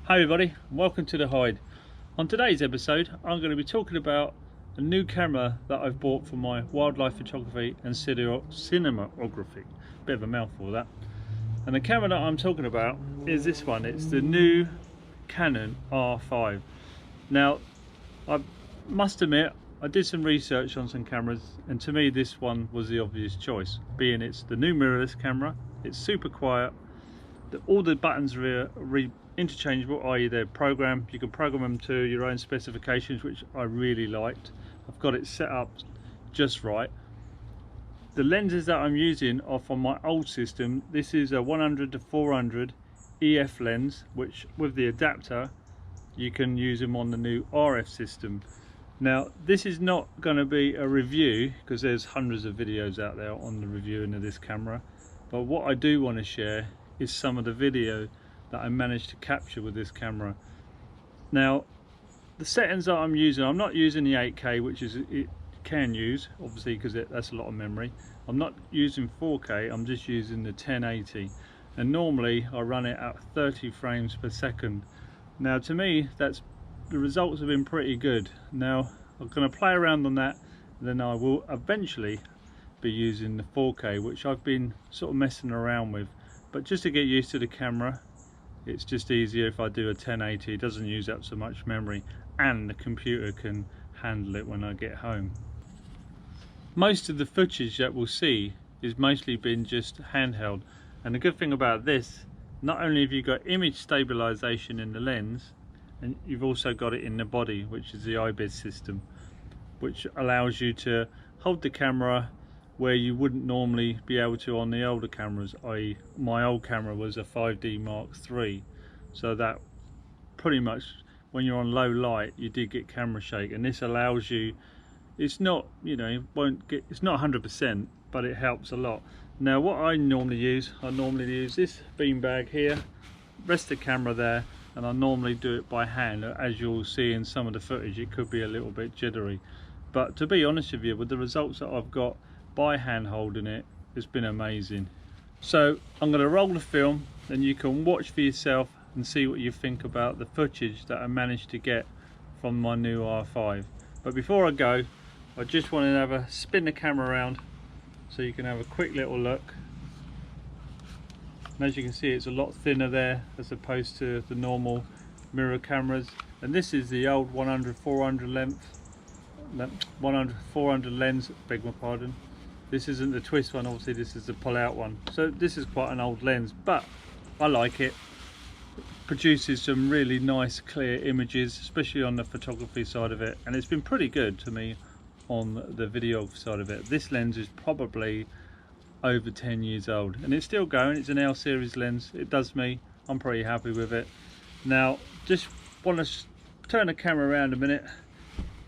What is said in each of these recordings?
Hi everybody, welcome to The Hide. On today's episode I'm going to be talking about a new camera that I've bought for my wildlife photography and cinematography. Bit of a mouthful that. And the camera that I'm talking about is this one. It's the new Canon R5. Now I must admit I did some research on some cameras, and to me this one was the obvious choice, being it's the new mirrorless camera. It's super quiet. All the buttons are interchangeable, i.e. they're programmed. You can program them to your own specifications, which I really liked. I've got it set up just right. The lenses that I'm using are from my old system. This is a 100-400 EF lens, which with the adapter you can use them on the new RF system. Now this is not going to be a review because there's hundreds of videos out there on the reviewing of this camera, but what I do want to share is some of the video that I managed to capture with this camera. Now the settings that I'm using, I'm not using the 8K, which is it can use obviously because that's a lot of memory. I'm not using 4K, I'm just using the 1080, and normally I run it at 30 frames per second. Now to me the results have been pretty good. Now I'm going to play around on that, then I will eventually be using the 4K, which I've been sort of messing around with. But just to get used to the camera, it's just easier if I do a 1080. It doesn't use up so much memory, and the computer can handle it when I get home. Most of the footage that we'll see is mostly been just handheld, and the good thing about this, not only have you got image stabilization in the lens, and you've also got it in the body, which is the IBIS system, which allows you to hold the camera where you wouldn't normally be able to on the older cameras. I.e. my old camera was a 5D Mark III, so that pretty much when you're on low light you did get camera shake, and this allows you, it's not, you know, it's not 100%, but it helps a lot. Now what I normally use this beanbag here, rest the camera there, and I normally do it by hand. As you'll see in some of the footage, it could be a little bit jittery, but to be honest with you, with the results that I've got by hand holding it, it's been amazing. So I'm going to roll the film and you can watch for yourself and see what you think about the footage that I managed to get from my new R5. But before I go, I just want to have a spin the camera around so you can have a quick little look. And as you can see, it's a lot thinner there as opposed to the normal mirror cameras, and this is the old 100-400 lens, beg my pardon. This isn't the twist one, obviously this is the pull out one. So this is quite an old lens, but I like it. It produces some really nice clear images, especially on the photography side of it, and it's been pretty good to me on the video side of it. This lens is probably over 10 years old and it's still going. It's an L series lens. It does me, I'm pretty happy with it. Now just want to turn the camera around a minute.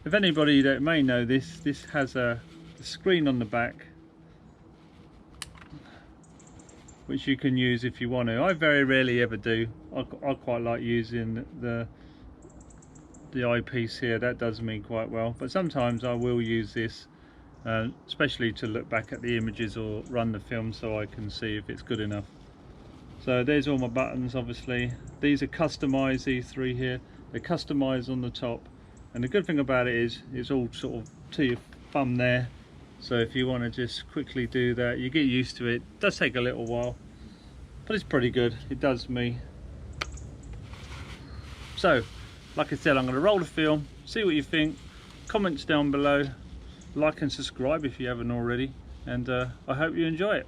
If anybody that may know this has a screen on the back which you can use if you want to. I very rarely ever do. I quite like using the eyepiece here. That does me quite well, but sometimes I will use this, especially to look back at the images or run the film so I can see if it's good enough. So there's all my buttons. Obviously these are customized, these three here, they're customized on the top, and the good thing about it is it's all sort of to your thumb there. So if you want to just quickly do that, you get used to it. It does take a little while, but it's pretty good. It does me. So like I said, I'm going to roll the film, see what you think, comments down below, like and subscribe if you haven't already, and I hope you enjoy it.